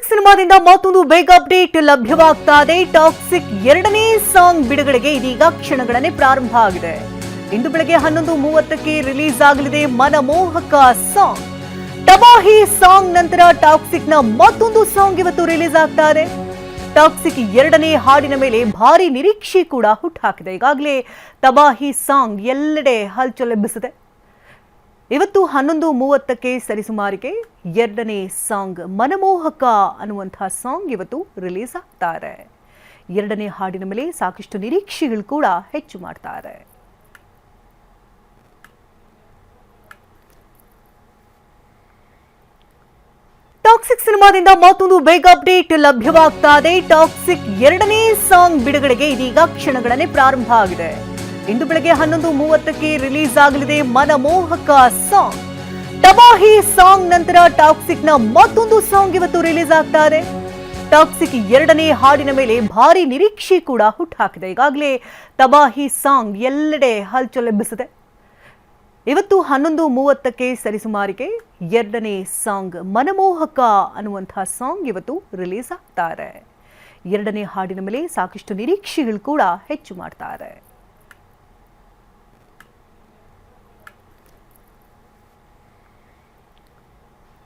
Toxic ಸಿನಿಮಾದಿಂದ ಮತ್ತೊಂದು ಬೇಗ update ಲಭ್ಯವಾಗ್ತಾ ಇದೆ. ಟಾಕ್ಸಿಕ್ 2ನೇ ಸಾಂಗ್ ಬಿಡುಗಡೆಗೆ ಇದೀಗ ಕ್ಷಣಗಣನೆ ಪ್ರಾರಂಭ ಆಗಿದೆ. ಇಂದು ಬೆಳಗ್ಗೆ 11:30ಕ್ಕೆ ರಿಲೀಸ್ ಆಗಲಿದೆ ಮನಮೋಹಕ ಸಾಂಗ್. ತಬಾಹಿ ಸಾಂಗ್ ನಂತರ ಟಾಕ್ಸಿಕ್ ನ ಮತ್ತೊಂದು ಸಾಂಗ್ ಇವತ್ತು ರಿಲೀಸ್ ಆಗ್ತಾ ಇದೆ. ಟಾಕ್ಸಿಕ್ 2ನೇ ಹಾಡಿನ ಮೇಲೆ ಭಾರಿ ನಿರೀಕ್ಷೆ ಕೂಡ ಹುಟ್ಟುಹಾಕಿದೆ. ಈಗಾಗಲೇ ತಬಾಹಿ ಸಾಂಗ್ ಎಲ್ಲೆಡೆ ಹಲ್ಚಲ್ ಎಬ್ಬಿಸಿದೆ. ಇವತ್ತು 11:30ಕ್ಕೆ ಸರಿಸುಮಾರಿಗೆ 2ನೇ ಸಾಂಗ್ ಮನಮೋಹಕ ಅನ್ನುವಂತಹ ಸಾಂಗ್ ಇವತ್ತು ರಿಲೀಸ್ ಆಗ್ತಾರೆ. 2ನೇ ಹಾಡಿನ ಮೇಲೆ ಸಾಕಷ್ಟು ನಿರೀಕ್ಷೆಗಳು ಕೂಡ ಹೆಚ್ಚು ಮಾಡ್ತಾರೆ. ಟಾಕ್ಸಿಕ್ ಸಿನಿಮಾದಿಂದ ಮತ್ತೊಂದು ಬೇಗ ಅಪ್ಡೇಟ್ ಲಭ್ಯವಾಗ್ತಾ ಇದೆ. ಟಾಕ್ಸಿಕ್ 2ನೇ ಸಾಂಗ್ ಬಿಡುಗಡೆಗೆ ಇದೀಗ ಕ್ಷಣಗಣನೆ ಪ್ರಾರಂಭ ಆಗಿದೆ. ಇಂದು ಬೆಳಗ್ಗೆ 11:30ಕ್ಕೆ ರಿಲೀಸ್ ಆಗಲಿದೆ ಮನಮೋಹಕ ಸಾಂಗ್. ತಬಾಹಿ ಸಾಂಗ್ ನಂತರ ಟಾಕ್ಸಿಕ್ ನ ಮತ್ತೊಂದು ಸಾಂಗ್ ಇವತ್ತು ರಿಲೀಸ್ ಆಗ್ತಾ ಇದೆ. ಟಾಕ್ಸಿಕ್ 2ನೇ ಹಾಡಿನ ಮೇಲೆ ಭಾರಿ ನಿರೀಕ್ಷೆ ಕೂಡ ಹುಟ್ಟುಹಾಕಿದೆ. ಈಗಾಗಲೇ ತಬಾಹಿ ಸಾಂಗ್ ಎಲ್ಲೆಡೆ ಹಲ್ಚಲ್ ಎಬ್ಬಿಸಿದೆ. ಇವತ್ತು 11:30ಕ್ಕೆ ಸರಿಸುಮಾರಿಗೆ 2ನೇ ಸಾಂಗ್ ಮನಮೋಹಕ ಅನ್ನುವಂತಹ ಸಾಂಗ್ ಇವತ್ತು ರಿಲೀಸ್ ಆಗ್ತಾರೆ. 2ನೇ ಹಾಡಿನ ಮೇಲೆ ಸಾಕಷ್ಟು ನಿರೀಕ್ಷೆಗಳು ಕೂಡ ಹೆಚ್ಚು ಮಾಡ್ತಾರೆ.